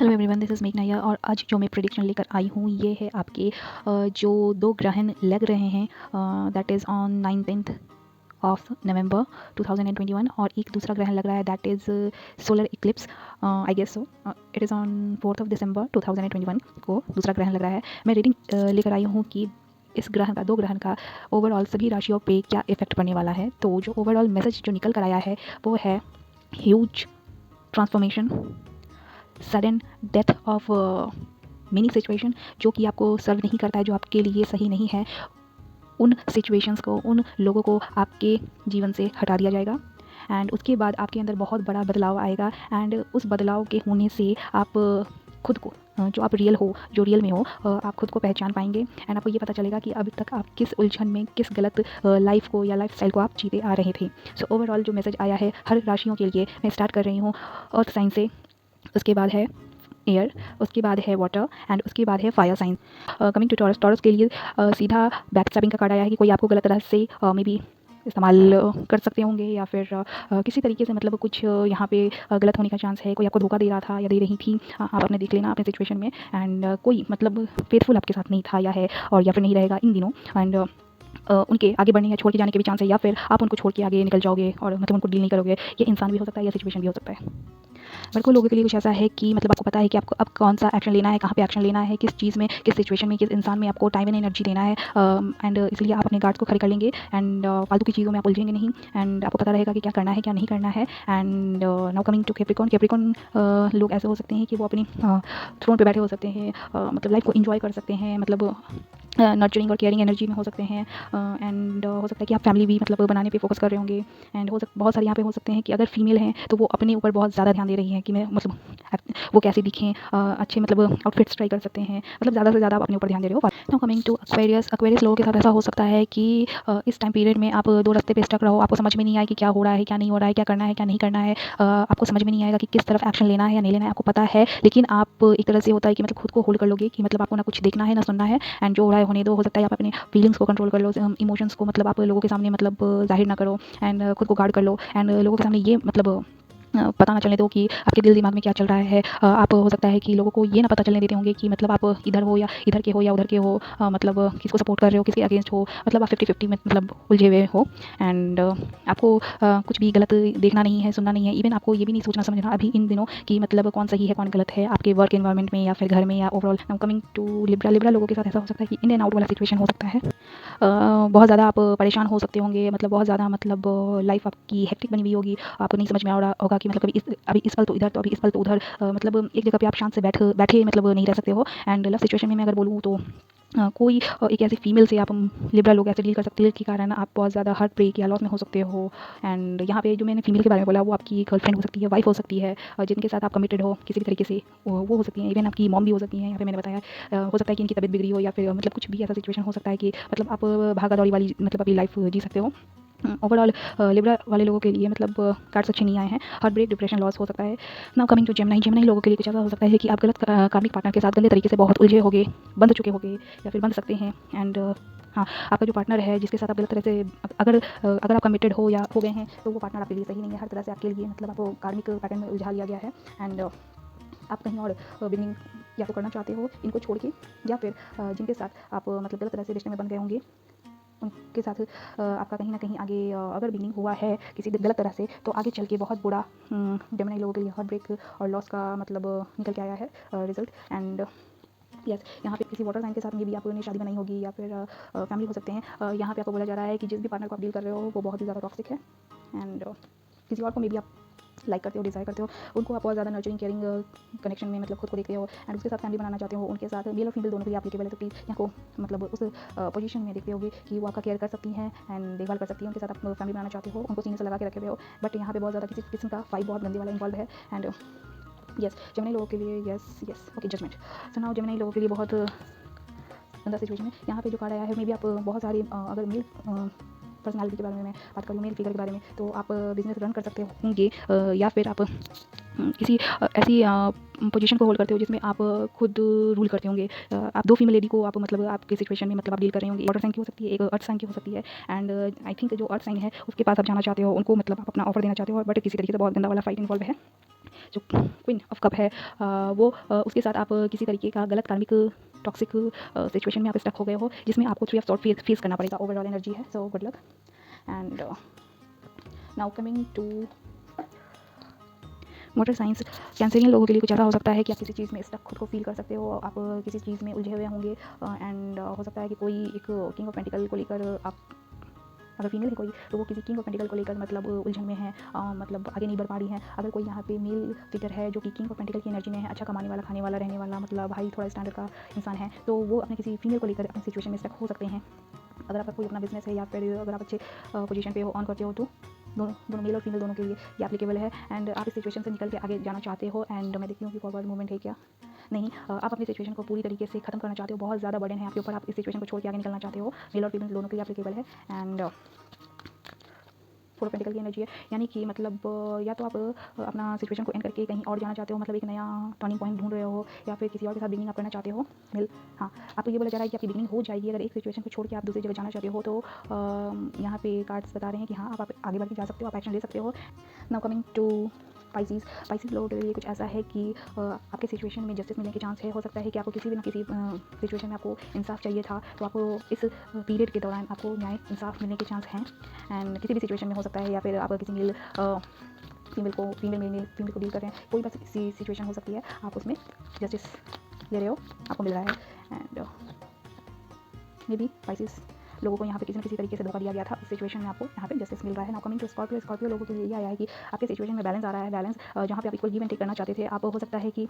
Hello everyone, this is मेघ नायर और आज जो मैं प्रेडिक्शन लेकर आई हूँ ये है आपके जो दो ग्रहण लग रहे हैं that is on 19th of November 2021 और एक दूसरा ग्रहण लग रहा है that is solar eclipse I guess so it is on 4th of December 2021 को दूसरा ग्रहण लग रहा है। मैं रीडिंग लेकर आई हूँ कि इस ग्रहण का दो ग्रहण का ओवरऑल सभी राशियों पे क्या इफेक्ट पड़ने वाला है। तो जो ओवरऑल मैसेज जो निकल कर आया है वो है huge transformation, sudden death of mini situation जो कि आपको सर्व नहीं करता है, जो आपके लिए सही नहीं है, उन सिचुएशंस को, उन लोगों को आपके जीवन से हटा दिया जाएगा। एंड उसके बाद आपके अंदर बहुत बड़ा बदलाव आएगा एंड उस बदलाव के होने से आप खुद को जो आप रियल हो, जो रियल में हो, आप खुद को पहचान पाएंगे एंड आपको ये पता चलेगा कि अभी तक आप किस उलझन में, किस गलत लाइफ को या लाइफ स्टाइल को आप जीते आ रहे थे। सो ओवरऑल जो मैसेज आया है हर राशियों के लिए, मैं स्टार्ट कर रही हूँ अर्थ साइन से, उसके बाद है एयर, उसके बाद है वाटर एंड उसके बाद है fire sign. Coming to Taurus, Taurus के लिए सीधा बैक स्टैबिंग का कार्ड आया है कि कोई आपको गलत तरह से मे बी इस्तेमाल कर सकते होंगे या फिर किसी तरीके से मतलब कुछ यहाँ पे गलत होने का चांस है। कोई आपको धोखा दे रहा था या दे रही थी, आप अपने देख लेना अपने सिचुएशन में। एंड कोई मतलब फेथफुल आपके साथ नहीं था या है और या फिर नहीं रहेगा इन दिनों। एंड उनके आगे बढ़ने या छोड़ के जाने के भी चांस है या फिर आप उनको छोड़ के आगे निकल जाओगे और मतलब उनको डील नहीं करोगे। ये इंसान भी हो सकता है या सिचुएशन भी हो सकता है। बट कुछ लोगों के लिए कुछ ऐसा है कि मतलब आपको पता है कि आपको अब कौन सा एक्शन लेना है, कहाँ पे एक्शन लेना है, किस चीज़ में, किस सिचुएशन में, किस इंसान में आपको टाइम एंड एनर्जी देना है। एंड इसलिए आप अपने गार्ड्स को खड़े कर लेंगे एंड फालतू की चीज़ों में आप उलझेंगे नहीं एंड आपको पता रहेगा कि क्या करना है क्या नहीं करना है। And now coming to Capricorn, Capricorn लोग ऐसे हो सकते हैं कि वो अपनी थ्रोन पे बैठे हो सकते हैं, मतलब लाइफ को इंजॉय कर सकते हैं, मतलब नर्चरिंग और केयरिंग एनर्जी में हो सकते हैं। एंड हो सकता है कि आप फैमिली भी मतलब बनाने पे फोकस कर रहे होंगे। एंड बहुत सारे यहाँ पे हो सकते हैं कि अगर फीमेल हैं तो वो अपने ऊपर बहुत ज़्यादा ध्यान दे रही हैं कि मैं मतलब वो कैसे दिखें, अच्छे मतलब आउटफिट्स ट्राई कर सकते हैं, मतलब ज़्यादा से ज़्यादा आप अपने ऊपर ध्यान दे रहे हो। Now coming to Aquarius, Aquarius लोगों के साथ ऐसा हो सकता है कि इस टाइम पीरियड में आप दो रास्ते पे स्टक रहो, आपको समझ में नहीं आए कि क्या हो रहा है क्या नहीं हो रहा है, क्या करना है क्या नहीं करना है। आपको समझ में नहीं आएगा कि किस तरफ एक्शन लेना है या नहीं लेना है। आपको पता है लेकिन आप एक तरह से होता है कि मतलब खुद को होल्ड कर लोगे कि मतलब आपको ना कुछ देखना है ना सुनना है एंड जो हो रहा है होने दो। हो सकता है आप अपने फीलिंग्स को कंट्रोल कर लो, इमोशंस को मतलब आप लोगों के सामने मतलब जाहिर ना करो एंड खुद को गार्ड कर लो एंड लोगों के सामने ये मतलब पता ना चलने दो कि आपके दिल दिमाग में क्या चल रहा है। आप हो सकता है कि लोगों को ये ना पता चलने देते होंगे कि मतलब आप इधर हो या इधर के हो या उधर के हो, मतलब किसको सपोर्ट कर रहे हो किसके अगेंस्ट हो, मतलब आप 50-50 में मतलब उलझे हुए हो। एंड आपको कुछ भी गलत देखना नहीं है, सुनना नहीं है, इवन आपको ये भी नहीं सोचना समझना अभी इन दिनों कि मतलब कौन सही है कौन गलत है आपके वर्क एनवायरनमेंट में या फिर घर में या overall. Now coming to Libra, Libra लोगों के साथ ऐसा हो सकता है कि इन एंड आउट वाला सिचुएशन हो सकता है। बहुत ज़्यादा आप परेशान हो सकते होंगे, मतलब बहुत ज़्यादा मतलब लाइफ आपकी हेक्टिक बनी हुई होगी, आपको नहीं समझ में आ रहा होगा कि मतलब अभी इस पल तो इधर तो अभी इस पल तो उधर, मतलब एक जगह पे आप शांत से बैठे मतलब नहीं रह सकते हो। एंड लव सिचुएशन में मैं अगर बोलूँ तो कोई एक ऐसी फीमेल से आप लिबरल लोग ऐसे डील कर सकते हैं कि कारण आप बहुत ज़्यादा हार्ट ब्रेक या लॉस में हो सकते हो। एंड यहाँ पे जो मैंने फीमेल के बारे में बोला वो आपकी गर्लफ्रेंड हो सकती है, वाइफ हो सकती है, जिनके साथ आप कमिटेड हो किसी भी तरीके से, वो हो सकती है, इवन आपकी मॉम भी हो सकती है। यहाँ पे मैंने बताया हो सकता है कि इनकी तबीयत बिगड़ी हो या फिर मतलब कुछ भी ऐसा सिचुएशन हो सकता है कि मतलब आप भागा दौड़ी वाली मतलब अपनी लाइफ जी सकते हो। ओवरऑल लिब्रा वाले लोगों के लिए मतलब कार्ड्स अच्छे नहीं आए हैं, हार्ट ब्रेक, डिप्रेशन, लॉस हो सकता है। Now coming to Gemini, Gemini लोगों के लिए कुछ ऐसा हो सकता है कि आप गलत कार्मिक पार्टनर के साथ गंदे तरीके से बहुत उलझे होगे, बंध चुके होगे या फिर बंध सकते हैं। एंड हाँ, आपका जो पार्टनर है जिसके साथ आप गलत तरह से अगर आप कमिटेड हो या हो गए हैं तो वो पार्टनर आपके लिए सही नहीं है, हर तरह से आपके लिए मतलब आपको कार्मिक पैटर्न में उलझा लिया गया है। एंड आप कहीं और बिगनिंग या तो करना चाहते हो इनको छोड़ के, या फिर जिनके साथ आप मतलब गलत तरह से रिश्ते में बन गए होंगे उनके साथ आपका कहीं ना कहीं आगे अगर बिगनिंग हुआ है किसी गलत तरह से तो आगे चल के बहुत बुरा जेमिनी लोगों के लिए हार्ट ब्रेक और लॉस का मतलब निकल के आया है रिजल्ट। एंड यस, यहाँ पे किसी वाटर साइन के साथ में भी आपने शादी बनाई होगी या फिर फैमिली हो सकते हैं। यहाँ पे आपको बोला जा रहा है कि जिस भी पार्टनर को आप डील कर रहे हो वो बहुत ही ज़्यादा टॉक्सिक है एंड किसी और को मे बी आप लाइक करते हो, डिज़ायर करते हो, उनको आप बहुत ज़्यादा नर्चरिंग केयरिंग कनेक्शन में मतलब खुद को देखते हो एंड उसके साथ फैमिली बनाना चाहते हो, उनके साथ मेल और फीमेल दोनों के लिए एप्लीकेबल है। तो प्लीज़ यहाँ को मतलब उस पोजीशन में देखते होगे कि वो आपका केयर कर सकती हैं एंड देखभाल कर सकती हैं, उनके साथ आप फैमिली बनाना चाहते हो, उनको सीने से लगा के रखे हुए हो। बट यहाँ पे बहुत ज़्यादा किसी किस्म का फाइट बहुत गंदे वाला इन्वॉल्व है। एंड यस, जेमिनी लोगों के लिए yes okay judgement. So now Gemini लोगों के लिए बहुत गंदा सिचुएशन है। यहाँ पे जो कार्ड आया है मे बी आप बहुत सारी अगर मेल पर्सनालिटी के बारे में मैं बात करूँ, मेल फिगर के बारे में, तो आप बिजनेस रन कर सकते होंगे या फिर आप किसी ऐसी पोजीशन को होल्ड करते हो जिसमें आप खुद रूल करते होंगे। आप दो फीमेल लेडी को आप मतलब आपके सिचुएशन में मतलब आप डील कर रहे होंगे। वाटर साइन की हो सकती है, एक अर्थ साइन की हो सकती है। एंड आई थिंक जो अर्थ साइन है उसके पास आप जाना चाहते हो, उनको मतलब आप अपना ऑफर देना चाहते हो, बट किसी तरीके से बहुत गंदा वाला फाइट इन्वॉल्व है। जो क्वीन ऑफ कप है वो उसके साथ आप किसी तरीके का गलत कार्मिक टॉक्सिक सिचुएशन में आप स्टक हो गए हो, जिसमें आपको 3 ऑफ सॉर्ट फेस करना पड़ेगा। ओवरऑल एनर्जी है, so good luck. And now coming to motor science, Cancerian लोगों के लिए कुछ ऐसा हो सकता है कि आप किसी चीज़ में स्टक खुद को फील कर सकते हो, आप किसी चीज़ में उलझे हुए होंगे एंड हो सकता है कि कोई एक किंग ऑफ पेंटिकल को लेकर आप, अगर फीमेल है कोई तो वो किसी किंग ऑफ पेंटिकल को लेकर मतलब उलझन में है, मतलब आगे नहीं बढ़ पा रही है। अगर कोई यहाँ पे मेल फिगर है जो कि किंग ऑफ पेंटिकल की एनर्जी में है, अच्छा कमाने वाला, खाने वाला, रहने वाला, मतलब हाई थोड़ा स्टैंडर्ड का इंसान है, तो वो अपने किसी फीमेल को लेकर अपनी सिचुएशन में स्टक हो सकते हैं। अगर आपका कोई अपना बिजनेस है या फिर अगर आप अच्छे पोजीशन पे हो, ऑन करते हो, तो दोनों मेल और फीमेल दोनों के लिए ये एप्लीकेबल है। एंड आप इस सिचुएशन से निकल के आगे जाना चाहते हो। एंड मैं देखती हूँ कि फॉरवर्ड मूवमेंट है क्या नहीं, आप अपनी सिचुएशन को पूरी तरीके से खत्म करना चाहते हो, बहुत ज़्यादा बर्डन है आपके ऊपर, आप इस सिचुएशन को छोड़ के आगे निकलना चाहते हो। मेल और फीमेल दोनों के लिए एप्लीकेबल है। एंड फोर पेंटिकल की एनर्जी है, यानी कि मतलब या तो आप अपना सिचुएशन को एंड करके कहीं और जाना चाहते हो, मतलब एक नया टर्निंग पॉइंट ढूंढ रहे हो, या फिर किसी और के साथ बिगिनिंग आप करना चाहते हो। मिल हाँ, आपको ये बोला जा रहा है कि आपकी बिगिनिंग हो जाएगी अगर एक सिचुएशन को छोड़ के आप दूसरी जगह जाना चाहते हो। तो यहाँ पे कार्ड्स बता रहे हैं कि हाँ, आप आगे बढ़ के जा सकते हो, आप एक्शन ले सकते हो। नाउ कमिंग टू स्पाइसीज लोगों के लिए कुछ ऐसा है कि आपके सिचुएशन में जस्टिस मिलने के चांस है। हो सकता है कि आपको किसी भी ना किसी सिचुएशन में आपको इंसाफ चाहिए था, तो आपको इस पीरियड के दौरान आपको न्याय इंसाफ मिलने के चांस हैं। एंड किसी भी सिचुएशन में हो सकता है, या फिर आप किसी फीमेल को डील कर रहे हैं, कोई बस सिचुएशन हो सकती है, आप उसमें जस्टिस ले रहे हो, आपको मिल रहा है। एंड मे बी स्पाइसीज लोगों को यहाँ पे किसी न किसी तरीके से धोखा दिया गया था, इस सिचुएशन में आपको यहाँ पे जस्टिस मिल रहा है। नाउ कमिंग टू स्कॉर्पियो लोगों के लिए ये आया है कि आपके सिचुएशन में बैलेंस आ रहा है। बैलेंस जहाँ पे आप इक्वल गिव एंड टेक करना चाहते थे, आप हो सकता है कि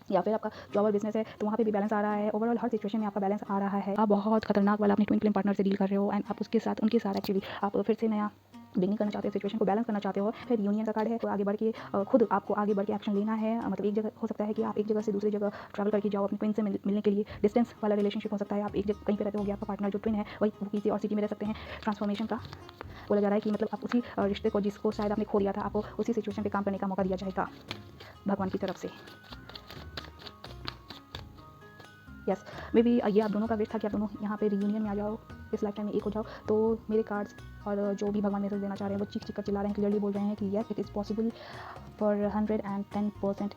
या फिर आपका जॉब और बिजनेस है तो वहाँ पे भी बैलेंस आ रहा है। ओवरऑल हर सिचुएशन में आपका बैलेंस आ रहा है। आप बहुत खतरनाक वाला अपने ट्विन फ्लेम पार्टनर से डील कर रहे हो, एंड आप उनके साथ एक्चुअली आप फिर से नया बिगिनिंग करना चाहते हो, सिचुएशन को बैलेंस करना चाहते हो। फिर यूनियन का कार्ड है, तो आगे बढ़ के खुद आपको आगे बढ़ के एक्शन लेना है। मतलब एक जगह हो सकता है कि आप एक जगह से दूसरी जगह ट्रैवल करके जाओ अपने ट्विन से मिलने के लिए। डिस्टेंस वाला रिलेशनशिप हो सकता है, आप एक जगह कहीं पे रहते हो, आपका पार्टनर जो ट्विन है वो किसी और सिटी में रह सकते हैं। ट्रांसफॉर्मेशन का बोला जा रहा है कि मतलब आप उसी रिश्ते को जिसको शायद आपने खो दिया था, आपको उसी सिचुएशन पे काम करने का मौका दिया जाएगा भगवान की तरफ से। यस, मे बी ये आप दोनों का विश था कि आप दोनों यहाँ पे रियूनियन में आ जाओ, इस लाइफ टाइम में एक हो जाओ। तो मेरे कार्ड्स और जो भी भगवान मैसेज देना चाह रहे हैं वो चीख कर चिल्ला रहे हैं, क्लियरली बोल रहे हैं कि yes, it is possible for 110%।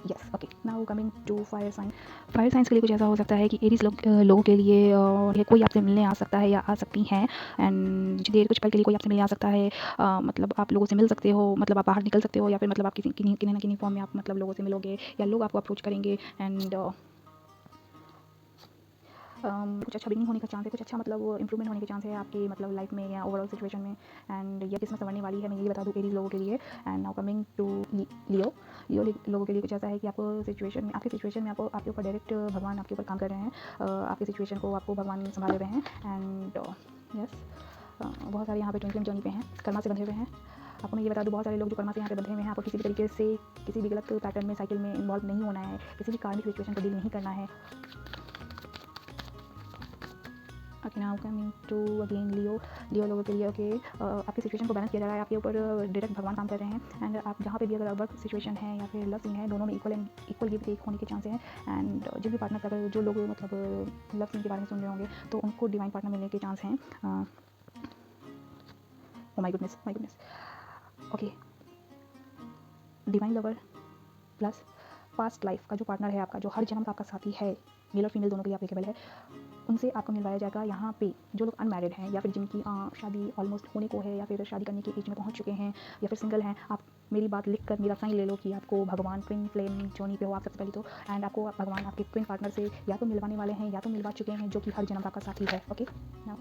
Yes, okay. Now coming to fire signs के लिए कुछ ऐसा हो सकता है कि एरीज लोगों के लिए कोई आपसे मिलने आ सकता है या आ सकती हैं। एंड कुछ पल के लिए कोई आपसे मिलने आ सकता है, मतलब आप लोगों से मिल सकते हो, मतलब आप बाहर निकल सकते हो, या फिर मतलब आप किसी ना किसी फॉर्म में आप मतलब लोगों से मिलोगे, या लोग आपको अप्रोच करेंगे। एंड कुछ अच्छा बिगिनिंग होने का चांस है, कुछ अच्छा मतलब इंप्रूवमेंट होने के चांस है आपकी मतलब लाइफ में या ओवरऑल सिचुएशन में। एंड ये किस्मत संवरने वाली है, मैं ये बता दूँ एरीज लोगों के लिए। एंड नाउ कमिंग टू लियो लोगों के लिए कुछ ऐसा है कि आपको आपके सिचुएशन में आपके ऊपर डायरेक्ट भगवान आपके ऊपर काम कर रहे हैं, आपकी सिचुएशन को आपको भगवान संभाल रहे हैं। एंड यस, बहुत सारे यहाँ पे ट्विन फ्लेम जर्नी पे हैं, कर्मा से बंधे हुए हैं। आपको मैं ये बता दूँ, बहुत सारे लोग जो कर्मा से यहाँ पे बंधे हुए हैं, आपको किसी भी तरीके से किसी भी गलत पैटर्न में साइकिल में इन्वॉल्व नहीं होना है, किसी भी कार्मिक सिचुएशन को डील नहीं करना है। Okay, now coming to again Leo लोगों के लिए। ओके, आपकी सिचुएशन को बैलेंस किया जा रहा है, आपके ऊपर डायरेक्ट भगवान काम कर रहे हैं। एंड आप जहाँ पे भी अगर वर्क सिचुएशन है या फिर लव सीन है, दोनों में इक्वल गिव टेक होने के चांस हैं। एंड जिन भी पार्टनर अगर जो लोग मतलब लव सीन के बारे में सुन रहे होंगे तो उनको डिवाइन पार्टनर मिलने के चांस हैं। Oh my goodness okay, divine lover plus past life का जो पार्टनर है आपका, जो हर जन्म का आपका साथी है, मेल और फीमेल दोनों के लिए एप्लीकेबल है, उनसे आपको मिलवाया जाएगा। यहाँ पे जो लोग अनमैरिड हैं या फिर जिनकी शादी ऑलमोस्ट होने को है या फिर शादी करने के एज में पहुँच चुके हैं या फिर सिंगल हैं, आप मेरी बात लिख कर मेरा साइन ले लो कि आपको भगवान ट्विन फ्लेम जर्नी पे हो आप सबसे पहले तो। एंड आपको भगवान आपके ट्विन पार्टनर से या तो मिलवाने वाले हैं या तो मिलवा चुके हैं, जो कि हर जन्म आपका साथी है। ओके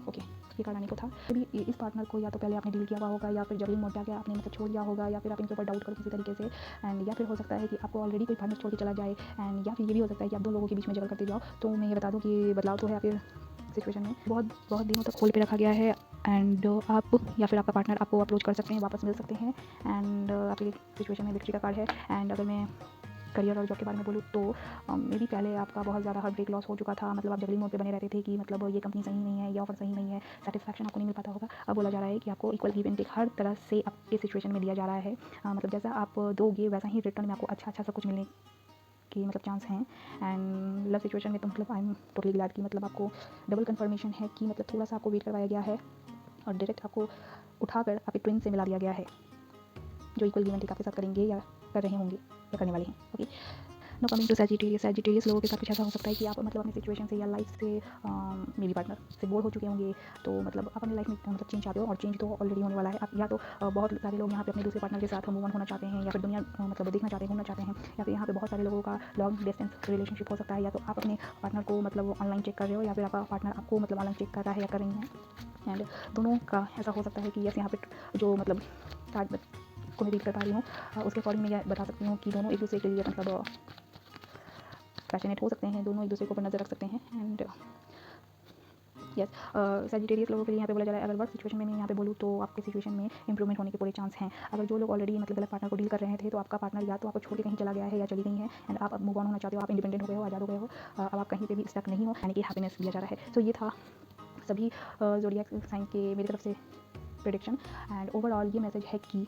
ओके, ये कार्ड आने को था। अभी इस पार्टनर को या तो पहले आपने डील किया हुआ होगा, या फिर जबरी मोड़ के आपने मतलब छोड़ दिया होगा, या फिर आप इनके ऊपर डाउट करो किसी तरीके से। एंड या फिर हो सकता है कि आपको ऑलरेडी कोई पार्टनर छोड़ के चला जाए। एंड या फिर ये भी हो सकता है कि आप दो लोगों के बीच में झगड़ करते जाओ। तो मैं ये बता दूँ कि बदलाव तो है आपके सिचुएशन में, बहुत दिनों तक होल्ड पे रखा गया है। एंड आप या फिर आपका पार्टनर आपको अप्रोच कर सकते हैं, वापस मिल सकते हैं। एंड आपकी सिचुएशन में विक्ट्री का कार्ड है। एंड अगर मैं करियर और जॉब के बारे में बोलूँ तो मेबी पहले आपका बहुत ज़्यादा हार्ट ब्रेक लॉस हो चुका था, मतलब आप जगलिंग मोड पे बने रहते थे कि मतलब ये कंपनी सही नहीं है, ये ऑफर सही नहीं है, सेटिस्फैक्शन आपको नहीं मिल पाता होगा। अब बोला जा रहा है कि आपको इक्वल गिव एंड टेक हर तरह से आपके सिचुएशन में दिया जा रहा है। मतलब जैसा आप दोगे वैसा ही रिटर्न में आपको अच्छा सब कुछ मिलने की मतलब चांस हैं। एंड लव सिचुएशन में तो मतलब आई एम टोटली ग्लैड कि मतलब आपको डबल कंफर्मेशन है कि मतलब थोड़ा सा आपको वेट करवाया गया है और डायरेक्ट आपको उठाकर आपके ट्विन से मिला दिया गया है, जो इक्वल गिव एंड टेक आपके साथ करेंगे या कर रहे होंगे या करने वाले हैं। Okay, no coming to Sagittarius लोगों के साथ कुछ ऐसा हो सकता है कि आप मतलब अपनी सिचुएशन से या लाइफ से मेरी पार्टनर से बोर हो चुके होंगे, तो मतलब आप अपनी लाइफ में मतलब चेंज चाहते हो, और चेंज तो ऑलरेडी होने वाला है। आप या तो बहुत सारे लोग यहाँ पे अपने दूसरे पार्टनर के साथ मूव ऑन होना चाहते हैं, या फिर दुनिया मतलब देखना चाहते हैं, घूमना चाहते हैं, या फिर यहाँ पे बहुत सारे लोगों का लॉन्ग डिस्टेंस रिलेशनशिप हो सकता है। या तो आप अपने पार्टनर को मतलब ऑनलाइन चेक कर रहे हो, या फिर आपका पार्टनर आपको मतलब ऑनलाइन चेक कर रहा है या कर रही है। एंड दोनों का ऐसा हो सकता है कि यस, यहाँ पे जो मतलब कार्ड को मैं रीड कर पा रही हूँ उसके अकॉर्डिंग मैं यह बता सकती हूँ कि दोनों एक दूसरे के लिए मतलब पैशनेट हो सकते हैं, दोनों एक दूसरे को ऊपर नज़र रख सकते हैं। एंड यस, सैजिटेरियस लोगों के लिए यहाँ पे बोला जा रहा है, अगर वर्क सिचुएशन में मैं यहाँ पे बोलूँ तो आपके सिचुएशन में इंप्रूवमेंट होने के पूरे चांस हैं। अगर जो लोग ऑलरेडी मतलब गलत पार्टनर को डील कर रहे थे, तो आपका पार्टनर या तो आपको छोड़ के कहीं चला गया है या चली गई है, एंड आप अब मूव ऑन होना चाहते हो, आप इंडिपेंडेंट हो गए हो, आज़ाद हो गए हो, अब आप कहीं पे भी स्टक नहीं हो, यानी कि हैप्पीनेस दिया जा रहा है। सो ये था सभी ज़ोडिएक साइन के मेरी तरफ से प्रेडिक्शन। एंड ओवरऑल ये मैसेज है कि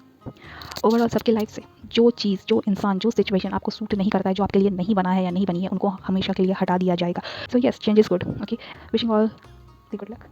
ओवरऑल सबके लाइफ से जो चीज़, जो इंसान, जो सिचुएशन आपको सूट नहीं करता है, जो आपके लिए नहीं बना है या नहीं बनी है, उनको हमेशा के लिए हटा दिया जाएगा। So yes, change is good. Okay, wishing all the good luck.